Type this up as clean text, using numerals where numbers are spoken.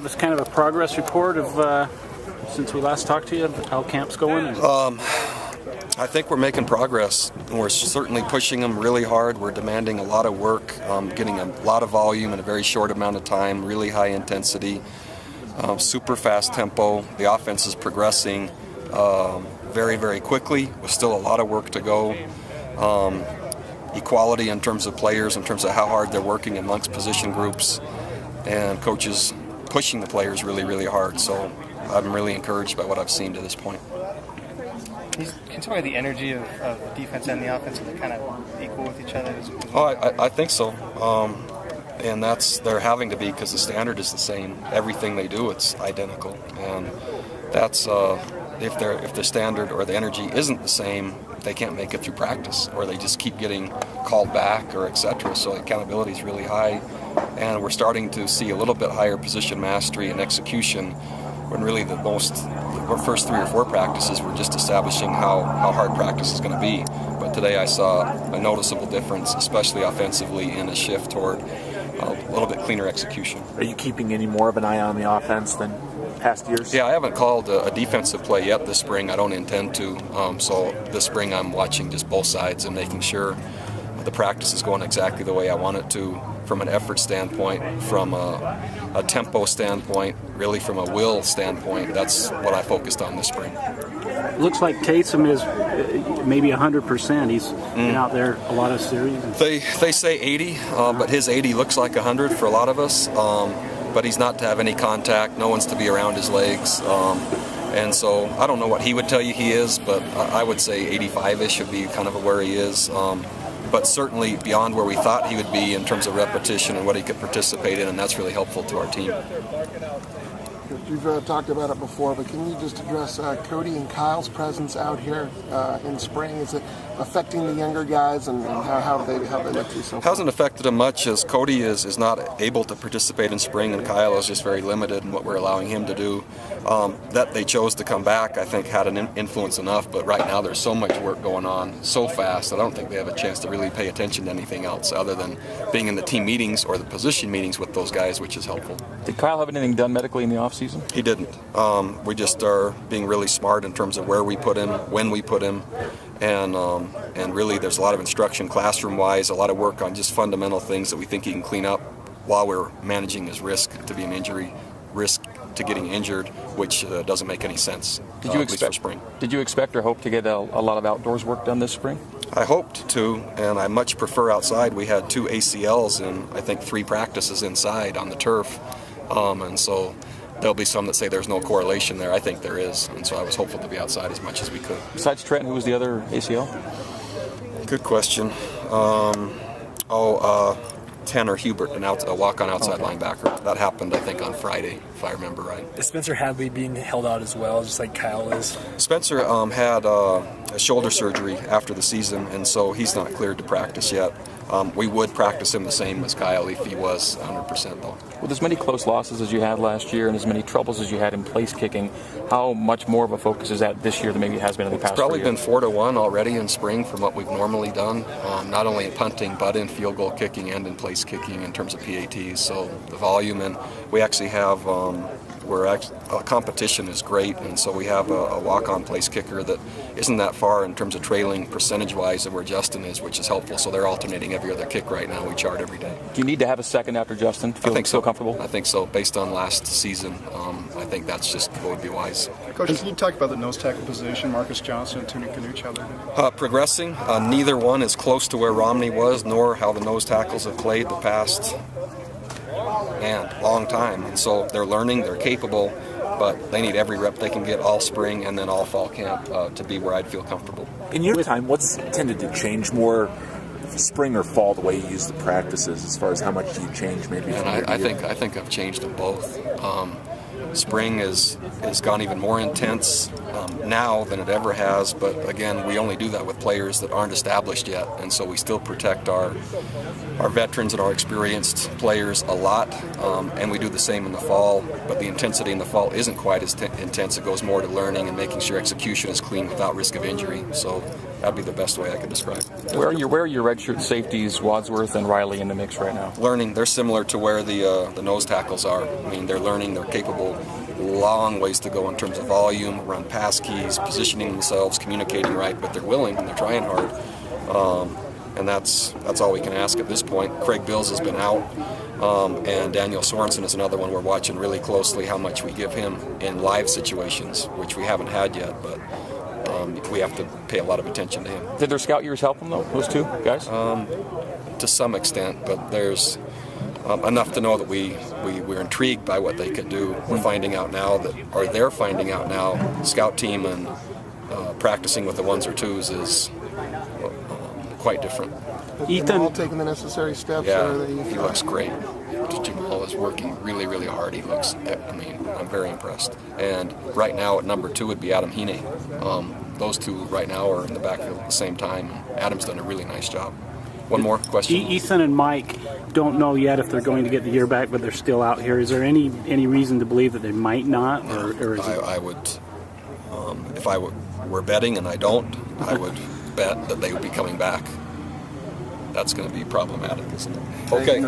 us kind of a progress report of since we last talked to you, how camp's going? I think we're making progress. We're certainly pushing them really hard. We're demanding a lot of work, getting a lot of volume in a very short amount of time, really high intensity, super fast tempo. The offense is progressing very, very quickly with still a lot of work to go. Equality in terms of players, in terms of how hard they're working amongst position groups, and coaches pushing the players really, really hard. So I'm really encouraged by what I've seen to this point. Can you talk about the energy of the defense and the offense? Are they kind of equal with each other? I think so. And they're having to be, because the standard is the same. Everything they do, it's identical. And that's if the standard or the energy isn't the same, they can't make it through practice, or they just keep getting called back, or etc. So accountability is really high, and we're starting to see a little bit higher position mastery and execution. When really the first 3 or 4 practices were just establishing how hard practice is going to be. But today I saw a noticeable difference, especially offensively, in a shift toward a little bit cleaner execution. Are you keeping any more of an eye on the offense than past years? Yeah, I haven't called a defensive play yet this spring. I don't intend to. So this spring I'm watching just both sides and making sure the practice is going exactly the way I want it to, from an effort standpoint, from a tempo standpoint, really from a will standpoint. That's what I focused on this spring. Looks like Taysom is maybe 100%. He's been out there a lot of series. They say 80, but his 80 looks like 100 for a lot of us. But he's not to have any contact. No one's to be around his legs. And so I don't know what he would tell you he is, but I would say 85-ish would be kind of where he is. But certainly beyond where we thought he would be in terms of repetition and what he could participate in, and that's really helpful to our team. You've talked about it before, but can you just address Cody and Kyle's presence out here in spring? Is it affecting the younger guys, and how they look to you so far? Hasn't affected them much, as Cody is not able to participate in spring, and Kyle is just very limited in what we're allowing him to do. That they chose to come back, I think, had an influence enough, but right now there's so much work going on so fast that I don't think they have a chance to really pay attention to anything else other than being in the team meetings or the position meetings with those guys, which is helpful. Did Kyle have anything done medically in the offseason? He didn't. We just are being really smart in terms of where we put him, when we put him, and really there's a lot of instruction classroom-wise, a lot of work on just fundamental things that we think he can clean up while we're managing his risk to be an injury, risk to getting injured, which doesn't make any sense. Did you expect spring? Did you expect or hope to get a lot of outdoors work done this spring? I hoped to, and I much prefer outside. We had 2 ACLs and I think 3 practices inside on the turf, and so there'll be some that say there's no correlation there. I think there is, and so I was hopeful to be outside as much as we could. Besides Trent, who was the other ACL? Good question. Tanner Hubert, a walk-on outside linebacker. That happened, I think, on Friday, if I remember right. Is Spencer Hadley being held out as well, just like Kyle is? Spencer had a shoulder surgery after the season, and so he's not cleared to practice yet. We would practice him the same as Kyle if he was 100% though. With as many close losses as you had last year and as many troubles as you had in place kicking, how much more of a focus is that this year than maybe it has been in the past? It's probably been 4-1 already in spring from what we've normally done, not only in punting but in field goal kicking and in place kicking in terms of PATs. So the volume, and we actually have competition is great, and so we have a walk-on place kicker that isn't that far in terms of trailing percentage-wise of where Justin is, which is helpful. So they're alternating every other kick right now. We chart every day. Do you need to have a second after Justin? I think so. Comfortable? I think so. Based on last season, I think that's just what would be wise. Coach, can you talk about the nose tackle position, Marcus Johnson and Tuni Kanuch? Progressing. Neither one is close to where Romney was, nor how the nose tackles have played the past long time. And so they're learning, they're capable, but they need every rep they can get all spring and then all fall camp to be where I'd feel comfortable. In your time, what's tended to change more, spring or fall, the way you use the practices, as far as how much do you change maybe? And I think I've changed them both. spring has gone even more intense now than it ever has, but again, we only do that with players that aren't established yet, and so we still protect our veterans and our experienced players a lot, and we do the same in the fall, but the intensity in the fall isn't quite as intense. It goes more to learning and making sure execution is clean without risk of injury, so that'd be the best way I could describe it. Where are your redshirt safeties, Wadsworth and Riley, in the mix right now? Learning. They're similar to where the nose tackles are. I mean, they're learning. They're capable. Long ways to go in terms of volume, run pass keys, positioning themselves, communicating right, but they're willing and they're trying hard. And that's all we can ask at this point. Craig Bills has been out, and Daniel Sorensen is another one we're watching really closely how much we give him in live situations, which we haven't had yet, but we have to pay a lot of attention to him. Did their scout years help them, though, those two guys? To some extent, but there's enough to know that we're intrigued by what they could do. We're finding out now they're finding out now, scout team and practicing with the ones or twos is quite different. Ethan, all taking the necessary steps. Yeah, he looks great. Jamal is working really, really hard. He looks, I'm very impressed. And right now at number 2 would be Adam Hine. Those two right now are in the backfield at the same time. Adam's done a really nice job. One more question. Ethan and Mike don't know yet if they're going to get the year back, but they're still out here. Is there any reason to believe that they might not? Or is I would, if I were betting and I don't, I would bet that they would be coming back. That's going to be problematic, isn't it? Okay.